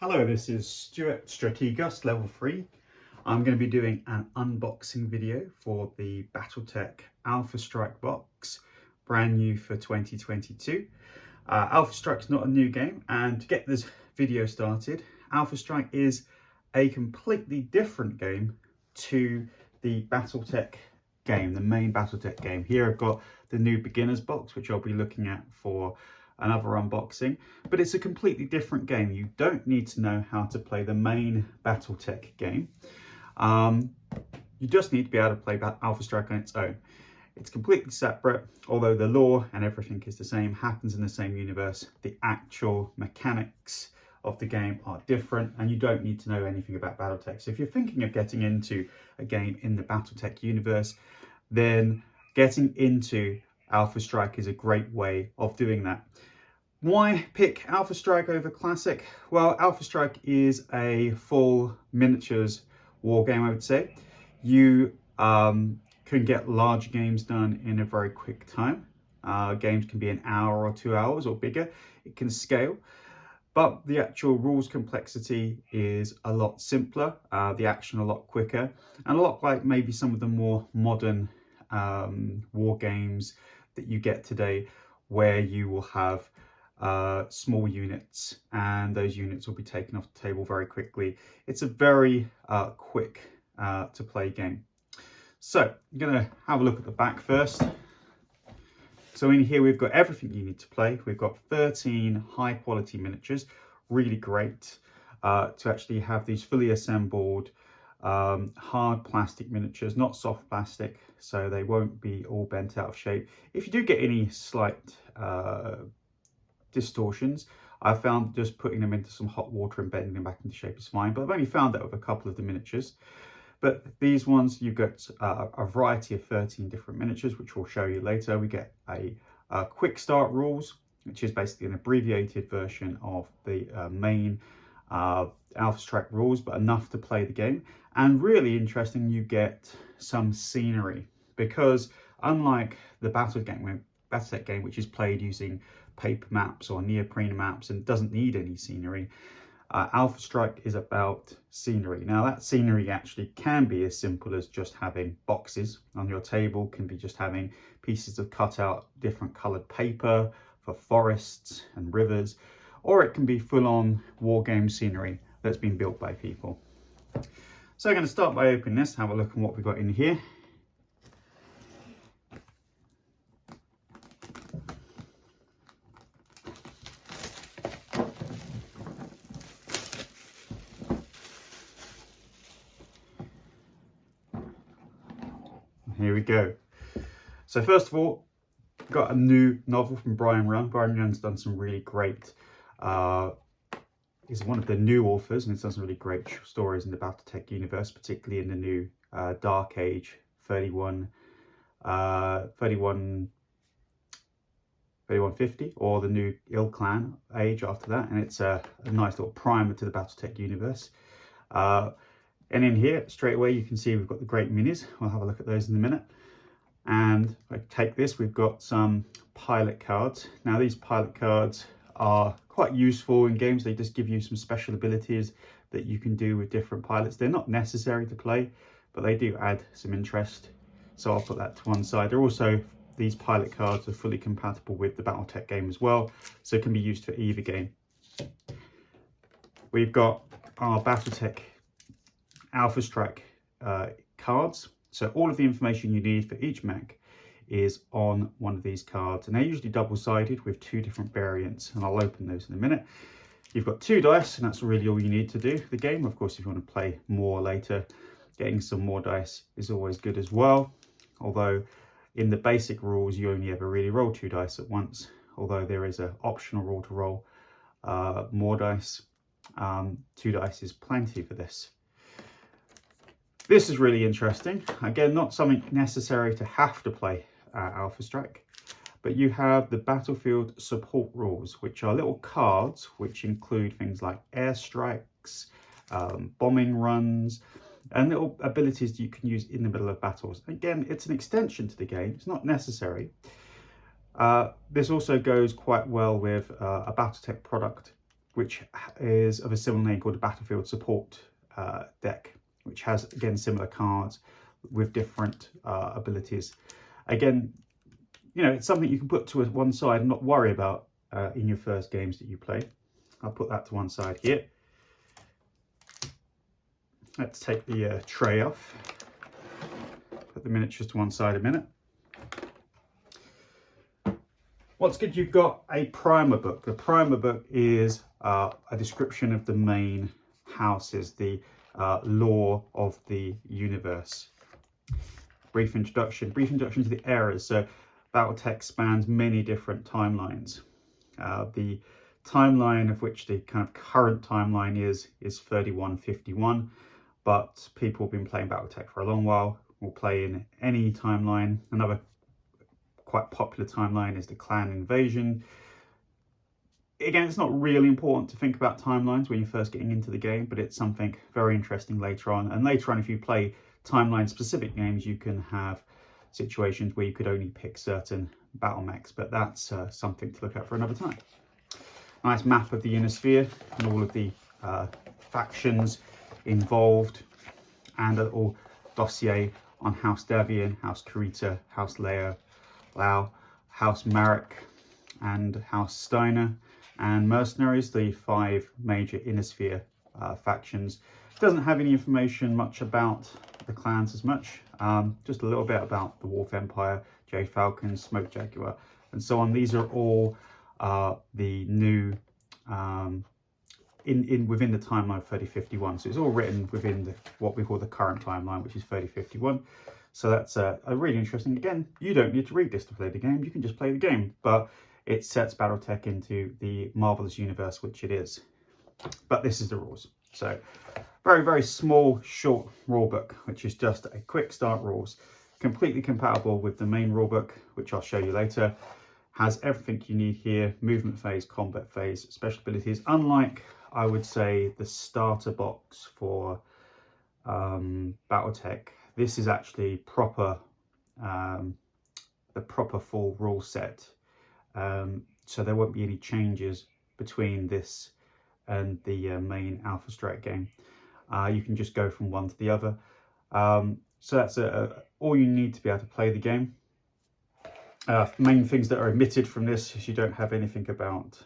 Hello, this is Stuart Strategos level 3. I'm going to be doing an unboxing video for the BattleTech Alpha Strike Box, brand new for 2022. Alpha Strike's not a new game, and to get this video started, Alpha Strike is a completely different game to the BattleTech game, the main BattleTech game. Here I've got the new beginners box, which I'll be looking at for another unboxing, but it's a completely different game. You don't need to know how to play the main BattleTech game. You just need to be able to play Alpha Strike on its own. It's completely separate, although the lore and everything is the same, happens in the same universe. The actual mechanics of the game are different, and you don't need to know anything about BattleTech. So if you're thinking of getting into a game in the BattleTech universe, then getting into Alpha Strike is a great way of doing that. Why pick Alpha Strike over Classic? Well, Alpha Strike is a full miniatures war game, I would say. You can get large games done in a very quick time. Games can be an hour or 2 hours or bigger. It can scale, but the actual rules complexity is a lot simpler, the action a lot quicker, and a lot like maybe some of the more modern war games that you get today, where you will have small units and those units will be taken off the table very quickly. It's a very quick to play game. So I'm going to have a look at the back first. So in here we've got everything you need to play. We've got 13 high quality miniatures, really great to actually have these fully assembled hard plastic miniatures, not soft plastic, so they won't be all bent out of shape. If you do get any slight distortions, I found just putting them into some hot water and bending them back into shape is fine, but I've only found that with a couple of the miniatures. But these ones, you get a variety of 13 different miniatures, which we'll show you later. We get a quick start rules, which is basically an abbreviated version of the main Alpha Strike rules, but enough to play the game. And really interesting, you get some scenery, because unlike the BattleTech game, which is played using paper maps or neoprene maps and doesn't need any scenery, Alpha Strike is about scenery. Now that scenery actually can be as simple as just having boxes on your table, can be just having pieces of cut out different colored paper for forests and rivers, or it can be full-on war game scenery that's been built by people. So I'm going to start by opening this, have a look at what we've got in here. Here we go. So first of all, got a new novel from Brian Young. Brian Young's done some really great, he's one of the new authors, and he's done some really great stories in the BattleTech universe, particularly in the new Dark Age 3150, or the new Ill Clan Age after that, and it's a nice little primer to the BattleTech universe. And in here, straight away, you can see we've got the great minis. We'll have a look at those in a minute. And if I take this, we've got some pilot cards. Now, these pilot cards are quite useful in games. They just give you some special abilities that you can do with different pilots. They're not necessary to play, but they do add some interest. So I'll put that to one side. These pilot cards are fully compatible with the BattleTech game as well, so it can be used for either game. We've got our BattleTech Alpha Strike cards. So all of the information you need for each mech is on one of these cards, and they're usually double-sided with two different variants, and I'll open those in a minute. You've got 2 dice, and that's really all you need to do the game. Of course, if you want to play more later, getting some more dice is always good as well, although in the basic rules you only ever really roll 2 dice at once, although there is an optional rule to roll more dice. 2 dice is plenty for this. This is really interesting. Again, not something necessary to have to play Alpha Strike, but you have the battlefield support rules, which are little cards which include things like airstrikes, bombing runs, and little abilities that you can use in the middle of battles. Again, it's an extension to the game. It's not necessary. This also goes quite well with a BattleTech product which is of a similar name called a Battlefield Support deck, which has, again, similar cards with different abilities. Again, you know, it's something you can put to one side and not worry about in your first games that you play. I'll put that to one side here. Let's take the tray off. Put the miniatures to one side a minute. What's good, you've got a primer book. The primer book is a description of the main houses, the lore of the universe. Brief introduction to the eras. So BattleTech spans many different timelines. The timeline of which the kind of current timeline is 3151, but people have been playing BattleTech for a long while. Will play in any timeline. Another quite popular timeline is the clan invasion. Again, it's not really important to think about timelines when you're first getting into the game, but it's something very interesting later on. And later on, if you play timeline specific games, you can have situations where you could only pick certain battle mechs, but that's something to look at for another time. Nice map of the Unisphere and all of the factions involved, and a little dossier on House Davian, House Kurita, House Lau, House Marek, and House Steiner, and Mercenaries, the 5 major Innisphere factions. Doesn't have any information much about the clans as much, just a little bit about the Wolf Empire, Jade Falcon, Smoke Jaguar, and so on. These are all the new within the timeline of 3051. So it's all written within what we call the current timeline, which is 3051. So that's a really interesting. Again, you don't need to read this to play the game. You can just play the game, but it sets BattleTech into the marvelous universe which it is. But this is the rules. So very, very small, short rulebook, which is just a quick start rules, completely compatible with the main rulebook, which I'll show you later. Has everything you need here: movement phase, combat phase, special abilities. Unlike, I would say, the starter box for BattleTech, this is actually proper, the proper full rule set. So there won't be any changes between this and the main Alpha Strike game. You can just go from one to the other. So that's all you need to be able to play the game. Main things that are omitted from this is you don't have anything about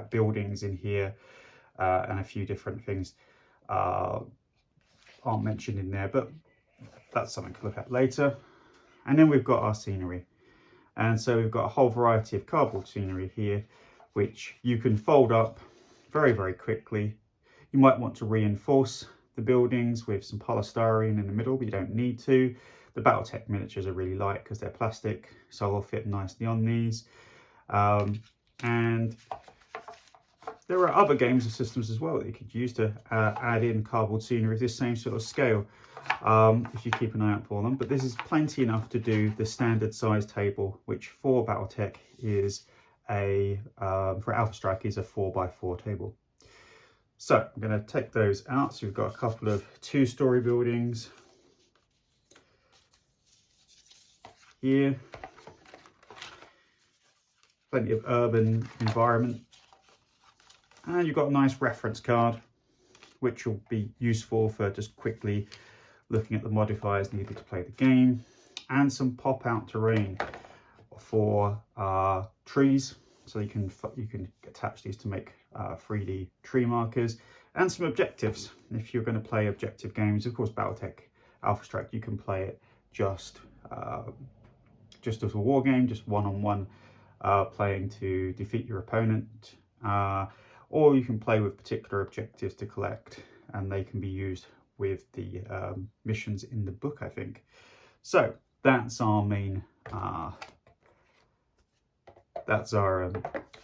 buildings in here, and a few different things aren't mentioned in there, but that's something to look at later. And then we've got our scenery, and so we've got a whole variety of cardboard scenery here, which you can fold up very, very quickly. You might want to reinforce the buildings with some polystyrene in the middle, but you don't need to. The BattleTech miniatures are really light because they're plastic, so they'll fit nicely on these. And there are other games and systems as well that you could use to add in cardboard scenery of this same sort of scale, if you keep an eye out for them. But this is plenty enough to do the standard size table, which for BattleTech is for Alpha Strike is a 4x4 table. So I'm going to take those out. So we've got a couple of 2-story buildings here, plenty of urban environment, and you've got a nice reference card which will be useful for just quickly looking at the modifiers needed to play the game, and some pop out terrain for trees, so you can attach these to make 3D tree markers, and some objectives if you're going to play objective games. Of course, BattleTech Alpha Strike, you can play it just as a war game, just one-on-one, playing to defeat your opponent, or you can play with particular objectives to collect, and they can be used with the missions in the book, I think. So that's our main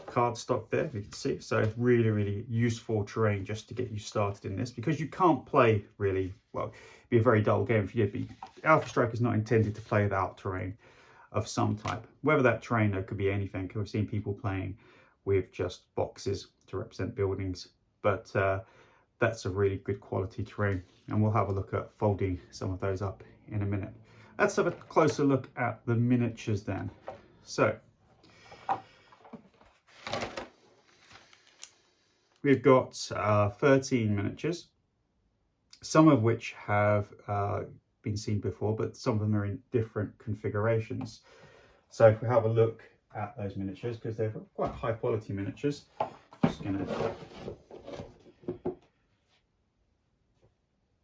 card stock there, you can see. So it's really, really useful terrain just to get you started in this, because you can't play really well. It'd be a very dull game if you did. Alpha Strike is not intended to play without terrain of some type. Whether that terrain though could be anything. I've seen people playing with just boxes to represent buildings, but that's a really good quality terrain, and we'll have a look at folding some of those up in a minute. Let's have a closer look at the miniatures then. So we've got 13 miniatures, some of which have been seen before, but some of them are in different configurations. So if we have a look at those miniatures, because they're quite high quality miniatures, just going to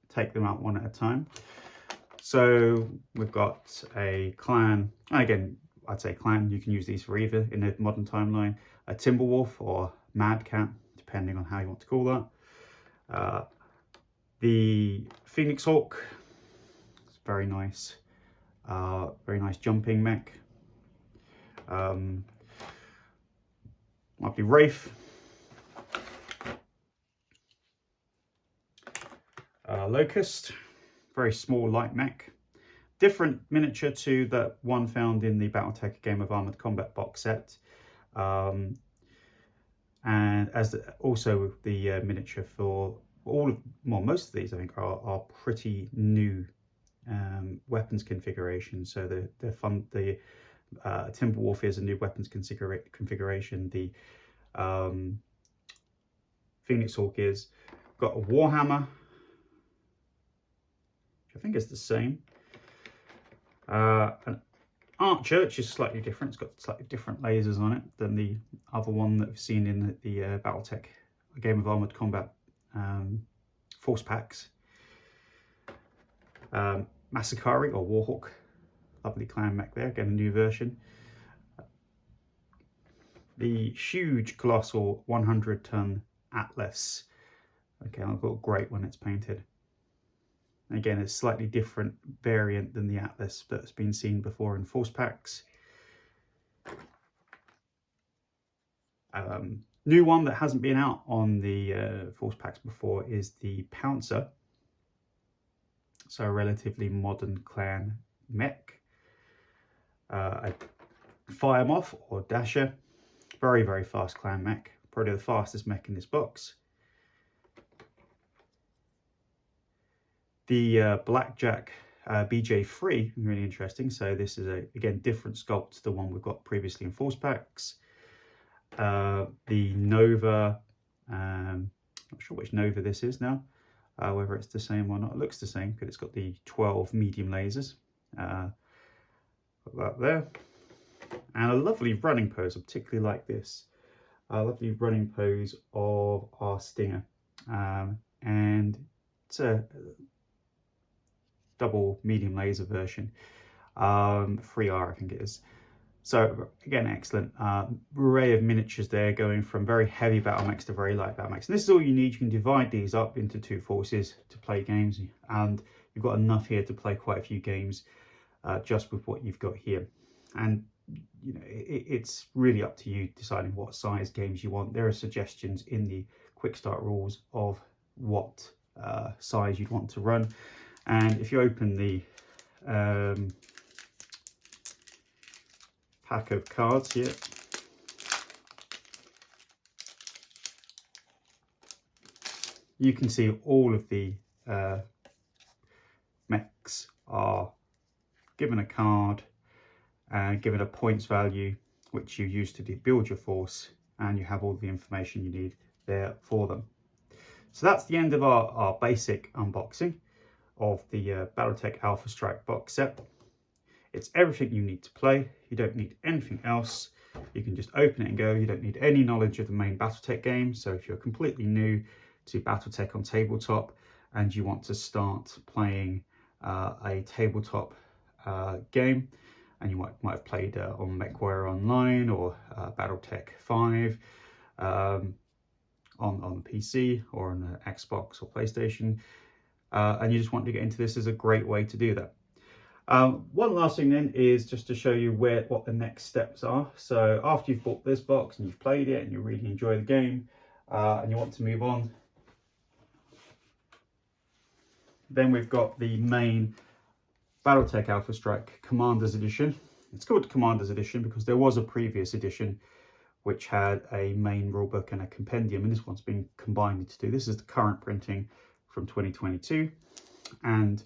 take them out one at a time. So we've got a clan, again, I'd say clan, you can use these for either in the modern timeline, a Timberwolf or Mad Cat, depending on how you want to call that. The Phoenix Hawk, it's very nice jumping mech. Might be Wraith. Locust, very small light mech. Different miniature to the one found in the BattleTech Game of Armored Combat box set. And as also the miniature for most of these, I think, are pretty new weapons configurations. So they're fun. The Timberwolf is a new weapons configuration. The Phoenix Hawk is. Got a Warhammer, which I think is the same. An Archer, which is slightly different. It's got slightly different lasers on it than the other one that we've seen in the BattleTech Game of Armored Combat force packs. Massacre or Warhawk, lovely clan mech there, again a new version. The huge colossal 100-ton Atlas, again, I've got great when it's painted. Again, it's slightly different variant than the Atlas that's been seen before in force packs. New one that hasn't been out on the force packs before is the Pouncer. So a relatively modern clan mech. A Firemoth or Dasher, very, very fast clan mech. Probably the fastest mech in this box. The Blackjack BJ3, really interesting. So this is again different sculpt to the one we've got previously in force packs. The Nova, not sure which Nova this is now, whether it's the same or not. It looks the same because it's got the 12 medium lasers. Put that there. And a lovely running pose. I particularly like this. A lovely running pose of our Stinger. And it's a double medium laser version, 3R I think it is. So again, excellent array of miniatures there, going from very heavy battle mechs to very light battle mechs. And this is all you need. You can divide these up into two forces to play games, and you've got enough here to play quite a few games just with what you've got here. And you know, it's really up to you deciding what size games you want. There are suggestions in the quick start rules of what size you'd want to run. And if you open the pack of cards here, you can see all of the mechs are given a card and given a points value, which you use to build your force, and you have all the information you need there for them. So that's the end of our basic unboxing of the BattleTech Alpha Strike Box set. It's everything you need to play. You don't need anything else. You can just open it and go. You don't need any knowledge of the main BattleTech game. So if you're completely new to BattleTech on tabletop and you want to start playing a tabletop game, and you might have played on MechWarrior Online or BattleTech 5 on the PC or on Xbox or PlayStation, and you just want to get into this, is a great way to do that. One last thing then is just to show you what the next steps are. So after you've bought this box and you've played it and you really enjoy the game and you want to move on, then we've got the main BattleTech Alpha Strike Commander's Edition. It's called Commander's Edition because there was a previous edition which had a main rulebook and a compendium, and this one's been combined into two. This is the current printing from 2022, and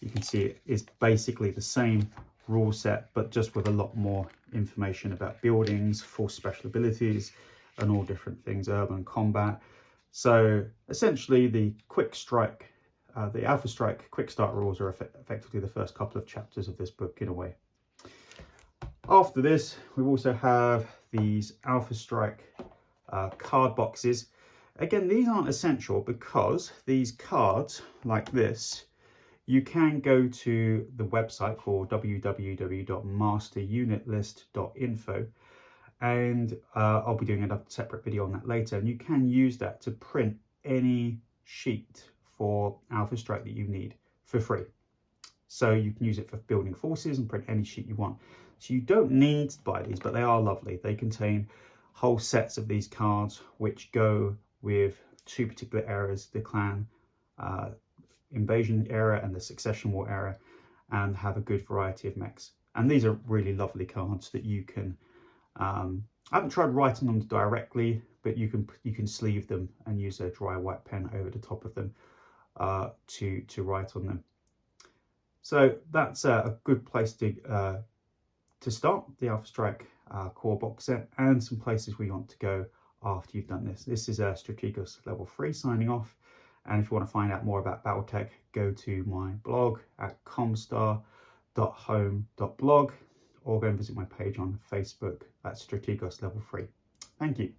you can see it is basically the same rule set, but just with a lot more information about buildings, force special abilities, and all different things, urban combat, So essentially the quick strike, the Alpha Strike quick start rules are effectively the first couple of chapters of this book in a way. After this, we also have these Alpha Strike card boxes. Again, these aren't essential because these cards like this, you can go to the website called www.masterunitlist.info, and I'll be doing a separate video on that later, and you can use that to print any sheet for Alpha Strike that you need for free. So you can use it for building forces and print any sheet you want. So you don't need to buy these, but they are lovely. They contain whole sets of these cards which go with two particular eras, the clan invasion era and the succession war era, and have a good variety of mechs. And these are really lovely cards that you can I haven't tried writing them directly, but you can sleeve them and use a dry white pen over the top of them to write on them. So that's a good place to start the Alpha Strike core box set, and some places we want to go after you've done this. This is Strategos level 3 signing off. And if you want to find out more about BattleTech, go to my blog at comstar.home.blog, or go and visit my page on Facebook at Strategos level 3. Thank you.